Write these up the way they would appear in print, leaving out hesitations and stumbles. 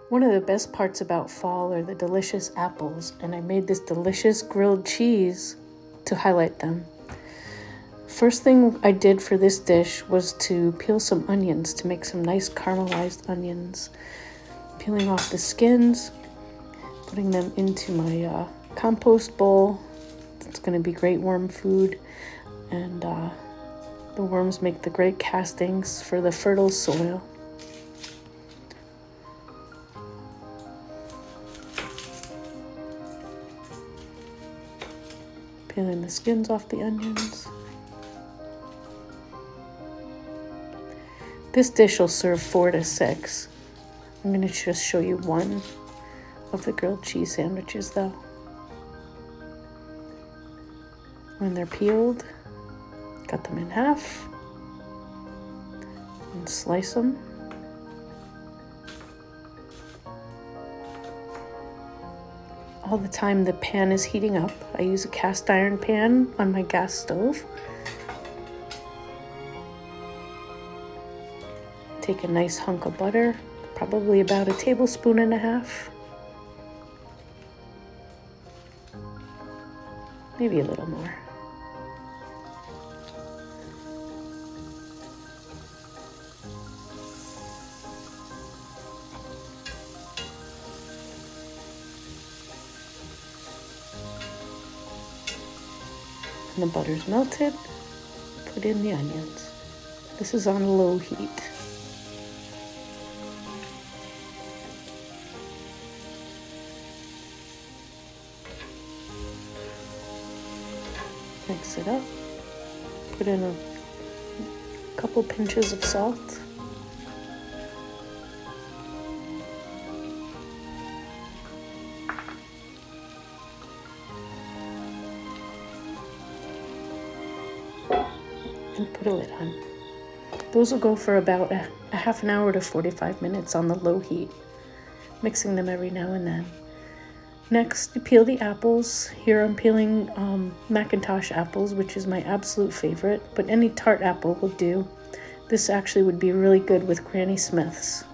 One of the best parts about fall are the delicious apples, and I made this delicious grilled cheese to highlight them. First thing I did for this dish was to peel some onions to make some nice caramelized onions. Peeling off the skins, putting them into my compost bowl. It's going to be great worm food, and the worms make the great castings for the fertile soil. Peeling the skins off the onions. This dish will serve 4 to 6. I'm going to just show you one of the grilled cheese sandwiches though. When they're peeled, cut them in half and slice them. All the time the pan is heating up, I use a cast iron pan on my gas stove. Take a nice hunk of butter, probably about 1.5 tablespoons. Maybe a little more. When the butter's melted, put in the onions. This is on low heat. Mix it up. Put in a couple pinches of salt. And put a lid on. Those will go for about a half an hour to 45 minutes on the low heat, mixing them every now and then. Next, you peel the apples. Here I'm peeling MacIntosh apples, which is my absolute favorite, but any tart apple will do. This actually would be really good with Granny Smith's.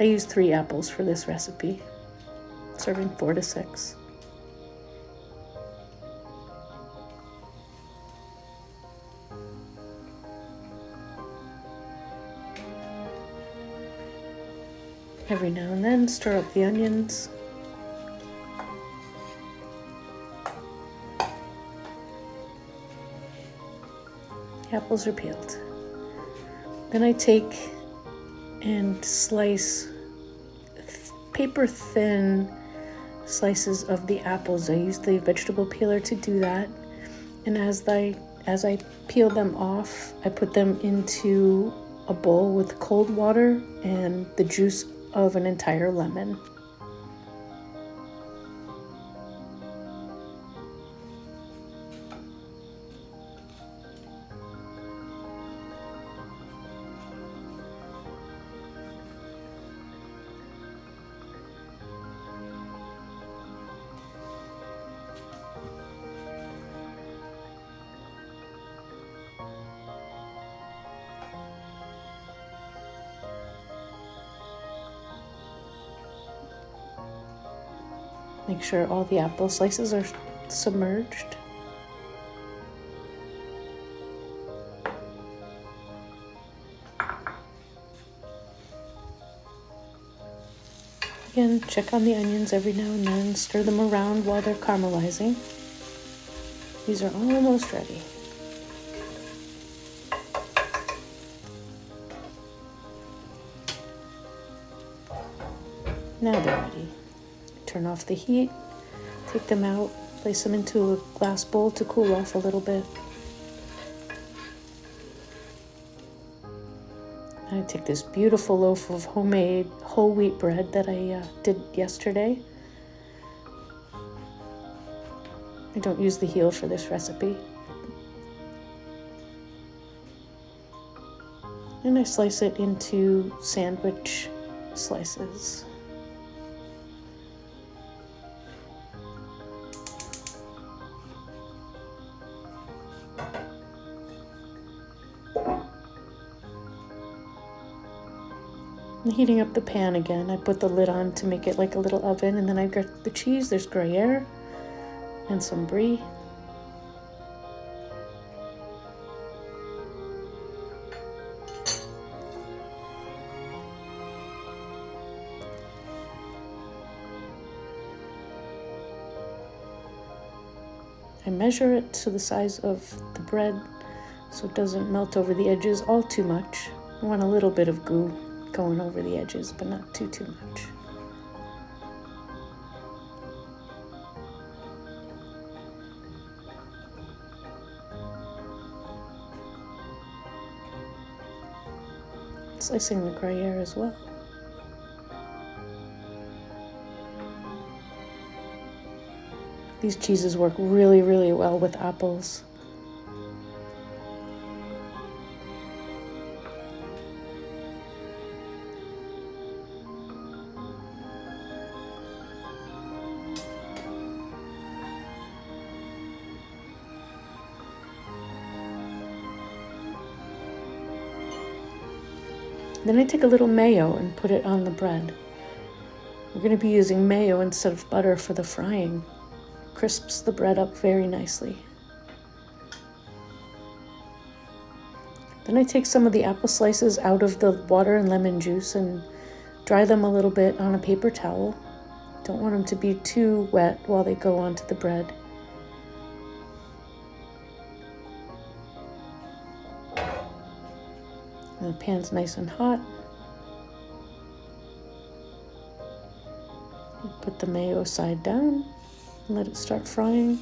I use 3 apples for this recipe, serving 4 to 6. Every now and then, stir up the onions. The apples are peeled. Then I take and slice paper thin slices of the apples. I use the vegetable peeler to do that. And as I peel them off, I put them into a bowl with cold water and the juice of an entire lemon. Make sure all the apple slices are submerged. Again, check on the onions every now and then, stir them around while they're caramelizing. These are almost ready. Now they're ready. Turn off the heat, take them out, place them into a glass bowl to cool off a little bit. I take this beautiful loaf of homemade whole wheat bread that I did yesterday. I don't use the heel for this recipe. And I slice it into sandwich slices. I'm heating up the pan again. I put the lid on to make it like a little oven, and then I've got the cheese. There's Gruyere and some brie. I measure it to the size of the bread so it doesn't melt over the edges all too much. I want a little bit of goo going over the edges, but not too much. Slicing the Gruyere as well. These cheeses work really, really well with apples. Then I take a little mayo and put it on the bread. We're going to be using mayo instead of butter for the frying. Crisps the bread up very nicely. Then I take some of the apple slices out of the water and lemon juice and dry them a little bit on a paper towel. Don't want them to be too wet while they go onto the bread. And the pan's nice and hot. Put the mayo side down and let it start frying.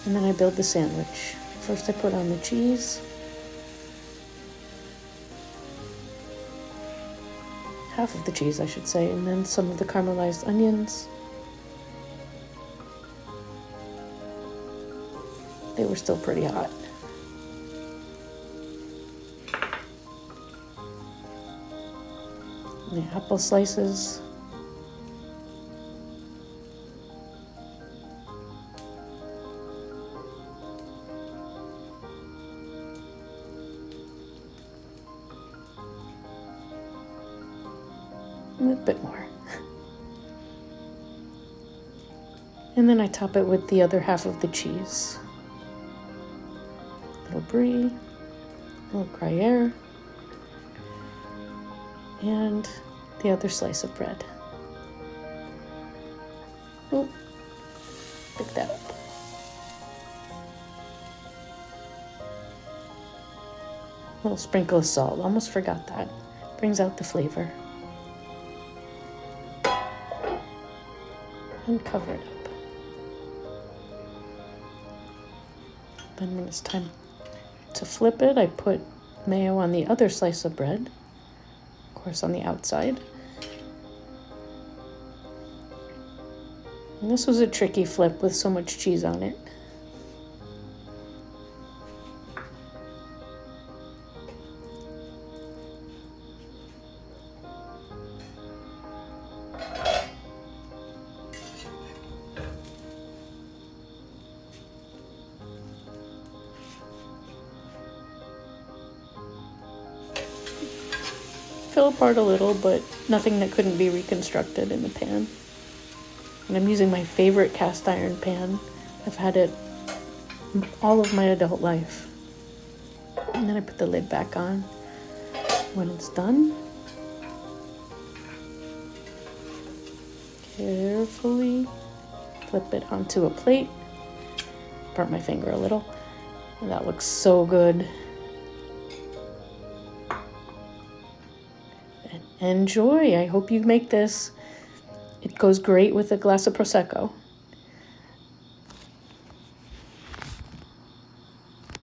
And then I build the sandwich. First I put on the cheese. Half of the cheese, I should say, and then some of the caramelized onions. They were still pretty hot. And the apple slices. A bit more. And then I top it with the other half of the cheese. A little brie, a little Gruyere, and the other slice of bread. Oop, pick that up. A little sprinkle of salt, almost forgot that. Brings out the flavor. And cover it up. Then when it's time to flip it, I put mayo on the other slice of bread, of course on the outside. And this was a tricky flip with so much cheese on it. Fell apart a little, but nothing that couldn't be reconstructed in the pan. And I'm using my favorite cast iron pan. I've had it all of my adult life. And then I put the lid back on when it's done. Carefully flip it onto a plate. Burnt my finger a little. And that looks so good. Enjoy. I hope you make this. It goes great with a glass of Prosecco.